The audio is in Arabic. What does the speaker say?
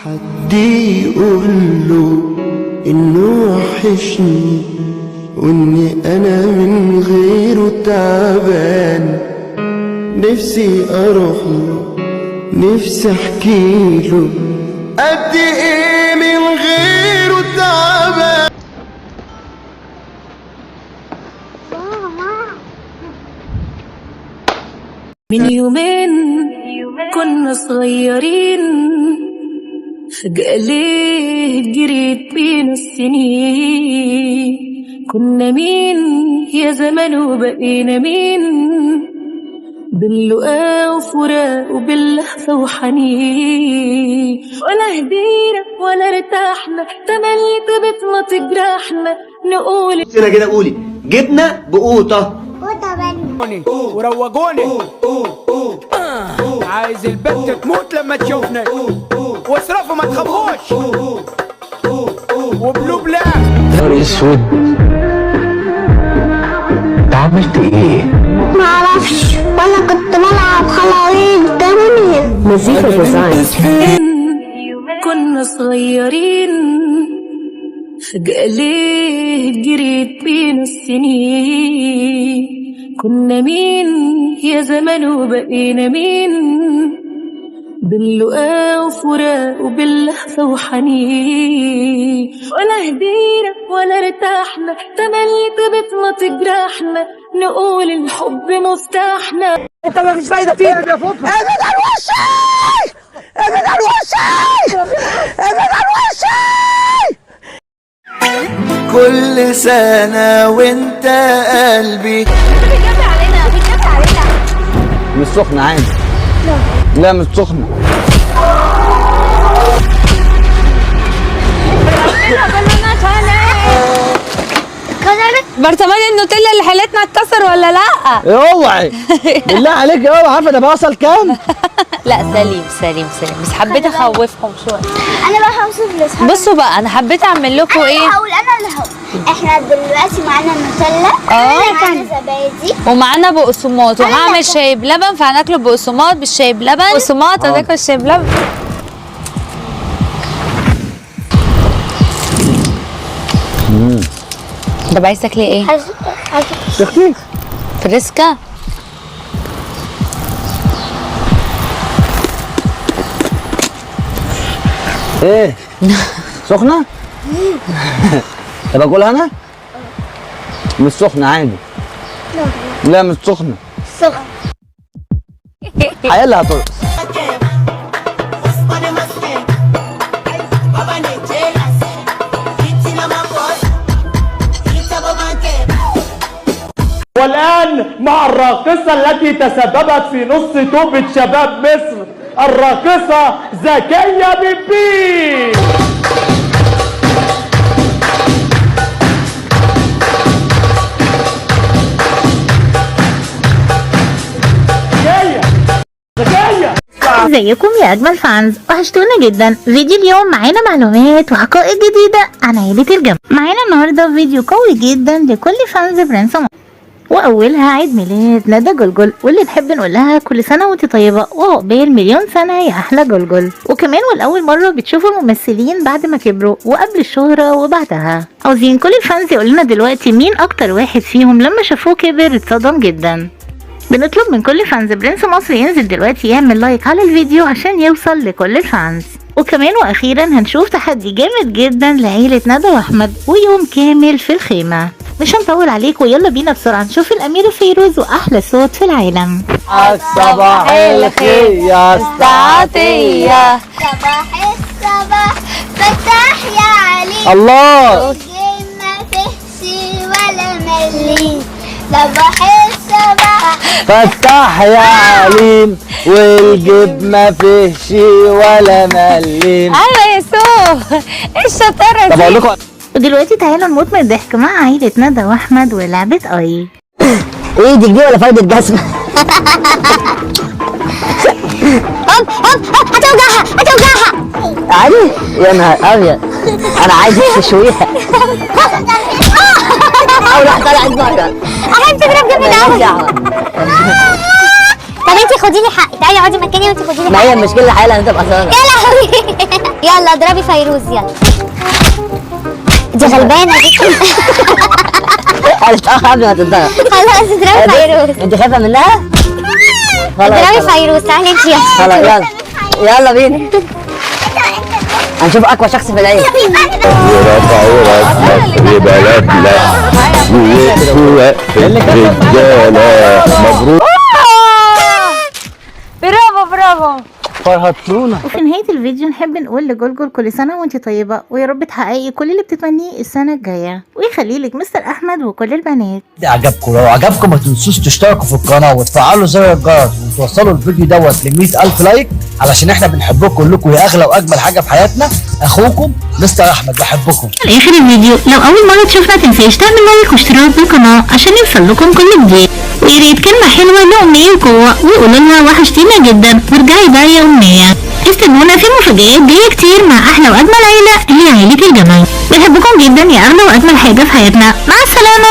حد يقوله انه وحشني واني انا من غيره تعبان. نفسي اروح له، نفسي احكيله قد ايه من غيره تعبان. من يومين كنا صغيرين، فجأة ليه جريت بينا السنين. كنا مين يا زمان وبقينا مين، باللقاء وفراق وباللهفة وحنين. ولا هدينا ولا ارتحنا، تملي طبتنا تجرحنا. نقول هنا كده قولي جبنة بقوطة وروجوني عايز البنت تموت لما تشوفني، واصرفوا ما تخافوش وبلو بلاك. نهار اسود، انت عملت ايه؟ معرفش، وانا كنت بلعب خلاويص جميل. مزيكا ديزاين. كنا صغيرين، فجأة ليه جريت بينا السنين. كنا مين يا زمان وبقينا مين، باللقاء وفراق وباللهفة وحنين. ولا هدينا ولا ارتحنا، تملي طبتنا تجرحنا. نقول الحب مفتاحنا. انت ما فيش فايدة فيك يا فوق. ابعد عن وشي، ابعد عن وشي، ابعد عن وشي. كل سنة وانت قلبي. بتجابي علينا، بتجابي علينا. مش سخنة عادي. لا مش سخنة. برطمان النوتيلا اللي حالتنا اتكسر ولا لا؟ اوعي بالله عليك، اوعي. عارفة ده بوصل كام؟ لا سليم بس حبيت اخوفهم شويه. انا بقى هوصف لاصحابي. بصوا بقى انا حبيت اعمل لكم ايه. انا اللي هقول. احنا دلوقتي معانا نوتيلا، معانا زبادي، ومعانا بقسماط، وهعمل شاي بلبن، فهناكله بقسماط بالشاي بلبن. بقسماط هتاكل الشاي بلبن. طب عايز تاكلي ايه؟ تختي فريسكا. ايه؟ سخنة؟ طب اكلها انا؟ مش سخنة عادي. لا مش سخنة. سخن. حيالها هترقص. والآن مع الراقصة التي تسببت في نص توبة شباب مصر، الراقصة زكية بيبي. زكية ازيكم يا اجمل فانز، وحشتونا جدا. فيديو اليوم معانا معلومات وحقائق جديده عن عيله الجمل. معانا النهارده فيديو قوي جدا لكل فانز برنس مصر، واولها عيد ميلاد ندى جلجل، واللي نحب نقول لها كل سنه وانت طيبه وعقبال مليون سنه يا احلى جلجل. وكمان والاول مره بتشوفوا الممثلين بعد ما كبروا وقبل الشهره وبعدها. عاوزين كل الفانز يقول لنا دلوقتي مين اكتر واحد فيهم لما شافوه كبر اتصدم جدا. بنطلب من كل فانز برنس مصر ينزل دلوقتي يعمل لايك على الفيديو عشان يوصل لكل الفانز. وكمان واخيرا هنشوف تحدي جامد جدا لعيلة ندى واحمد ويوم كامل في الخيمة. مش هنطول عليكم، يلا بينا بسرعة نشوف الأميرة فيروز وأحلى صوت في العالم. صباح الخير يا استعطية. صباح الصباح فتح يا علي. الله. ما فيهش ولا ملي. صباح الصباح فتح يا عليم، والجيب ما فيهش ولا مليم. ايوه يا سو، ايه الشطاره دي؟ طب اقول لكم. ودلوقتي تعالوا نموت من الضحك مع عيلة ندى واحمد ولعبة اي. ايدك دي ولا فايدة جزمة؟ هتوجعها. عادي يا نهار ابيض، انا عايزك تشويها. او لا طلعت بره. احب تضرب جامد قوي. طب انتي خدي لي حقي، تعالي اقعدي مكاني وانتي خدي لي حقي. ما هي المشكلة حالها انت بقى يا لهوي. يلا اضربي فيروز يلا. دي غلبانه دي. هتتأخر قبل ما تتضرب. خلاص اضربي فيروز. انت خايفة منها؟ اضربي فيروز تعالي انت يلا. خلاص يلا يلا بينا هنشوف اقوى شخص في العيله. ورفعوا راسك في بلدنا ويقفوا الرجالة. مبروك. برافو برافو. فرحتونا. وفي نهاية الفيديو نحب نقول لجلجل كل سنة وانتي طيبة، ويا رب تحققي كل اللي بتتمنيه السنة الجاية، ويخلي لك مستر أحمد وكل البنات. عجبكم، لو عجبكم ما تنسوش تشتركوا في القناة وتفعلوا زر الجرس وتوصلوا الفيديو دوت ل100,000 لايك، علشان احنا بنحبكم كلكم، يا أغلى وأجمل حاجة في حياتنا. أخوكم مستر أحمد، بحبكم. في آخر الفيديو لو أول مرة تشوفنا متنساش تعمل لايك واشتراك في القناة عشان يوصل لكم كل جديد، ويا ريت كلمة حلوة لأمنية وقوة وقولوا لها وحشتينا جدا وارجعي بقى يا أمنية. استنونا في مفاجآت جاية كتير مع أحلى وأجمل عيلة، هي عيلة الجمال. بنحبكم جدا يا أغلى وأجمل حاجة في حياتنا. مع السلامة.